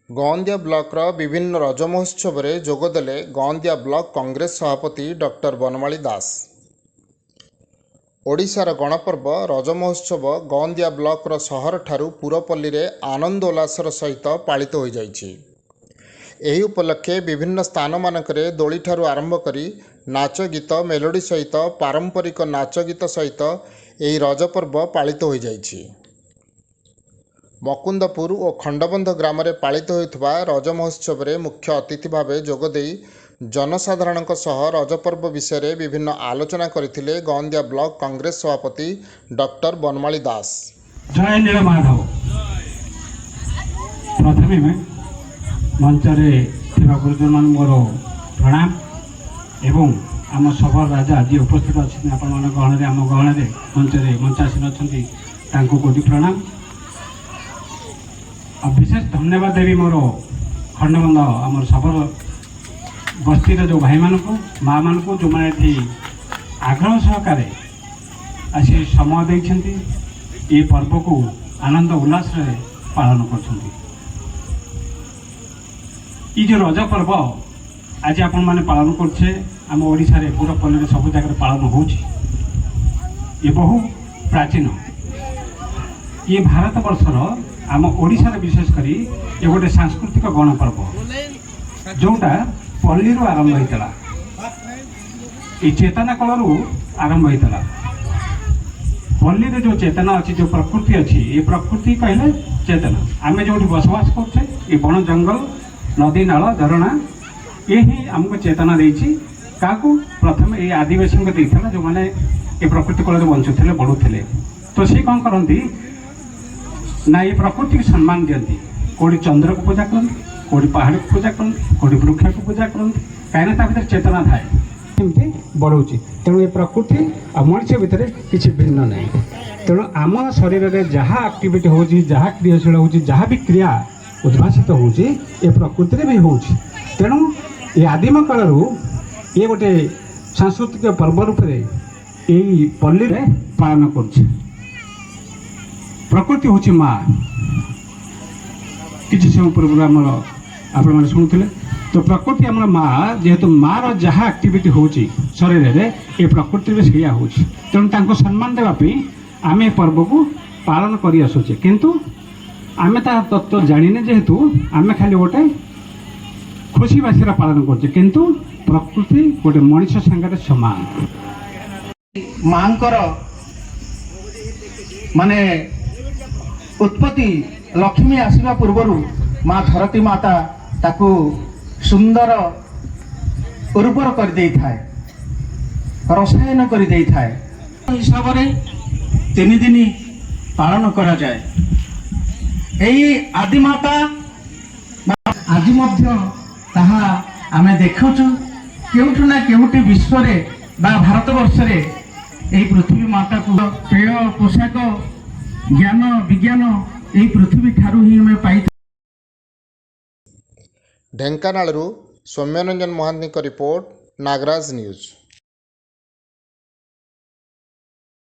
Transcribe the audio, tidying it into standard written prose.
गौंदिया blocker विभिन्न रज महोत्सव में जोगदेले गौंदिया ब्लॉक कांग्रेस सभापति डॉक्टर बनमाली दास। ओडिशार गणपर्व रज महोत्सव गौंदिया ब्लॉकर सहर ठारू पुरपल्ली रे आनंद उल्लासर सहित पालित हो जाइछि। एही उपलक्षे विभिन्न स्थान मानकरे दोली ठारू आरंभ करी नाच गीत मेलोडी सहित पारंपरिक नाच गीत सहित एही रज पर्व पालित हो जाइछि। मकुंदपुर और खंडबंध ग्राम में पालित होता रज महोत्सव में मुख्य अतिथि भाव जोगदे जनसाधारण रज पर्व विषय में विभिन्न आलोचना करथिले गौंदिया ब्लॉक कांग्रेस सभापति डॉक्टर बनमाली दास। जय नीलमाधव। प्रथमे मंचरे गुरुजन मान मोर प्रणाम एवं आम सभा राजा जी उपस्थित अच्छे आपण गहण आम गहण मंचरे मंचासीन अच्छा कोटि प्रणाम। विशेष धन्यवाद देवी मोर खंडबंध आम सफल बस्ती जो भाई मान को माँ मान को जो मैंने आग्रह सहकार आसी समय देते ये पर्व को आनंद उल्लास पालन कर जो रज पर्व आज आपण मैंने पालन करछे आम ओडिशा रे पूरा पल्ली सब जगह पालन हो बहु प्राचीन ये भारत वर्षर आम ओडिशा रे विशेष करी ये गोटे सांस्कृतिक गणपर्व जोटा पल्ली आरंभ होता ये चेतना काल आरंभ होता। पल्ली रे जो चेतना अच्छी जो प्रकृति अच्छी ये प्रकृति कहले चेतना आम जो बसवास करछे ये बन जंगल नदी नाल झरणा ये ही आमको चेतना देछि। काकू प्रथम ये आदिवासी को देइथला जो माने ये प्रकृति कोल बंचुथिले बढ़ुथिले तो सी कौन करती ना ये प्रकृति को सम्मान दियंती। कोड़ी चंद्र को पूजा करती कोड़ी पहाड़ को पूजा करती कोड़ी वृक्ष को पूजा करती कहीं भर चेतना थाए बढ़ुची। तेणु ये प्रकृति आ मनुष्य भितर किसी भिन्न नहीं। तेणु आम शरीर में जहाँ एक्टिविटी हो जहाँ क्रियाशील हो जहाँ भी क्रिया उद्भासित हो प्रकृति भी हो। तेणु ये आदिम काल ये गोटे सांस्कृतिक पर्व रूप से पल्ली रे पालन कर। प्रकृति हूँ माँ किसी समय पूर्व आपण मैंने शुणुते तो प्रकृति आम माँ जेहेतु माँ रहा एक्टिविटी हो शरीर में ये प्रकृति में सैया हो तेणु सम्मान देवाई आम ए पर्व को पालन कर आसुचे किंतु आम तत्व जाने जेहेतु आम खाली गोटे खुशी बासी पालन कर किंतु प्रकृति गोटे मनीष सांगे समान माँ माने उत्पत्ति लक्ष्मी आसवा पूर्वर माँ धरती माता ताकू सुंदर उर्वर कर दे थाए रसायन कर दे थाए हिसाब से 3 दिन पालन करा जाए। यही आदिमाता आज ताहा आमे देखुचु केउठु ना केउठी विश्व रे बा भारत वर्ष रे यही पृथ्वी माता को पेय पोशाक ज्ञान विज्ञान यही पृथ्वी ठारू ही हमें पाई। ढेंकानालरू सौम्यरंजन महांती रिपोर्ट नागराज न्यूज।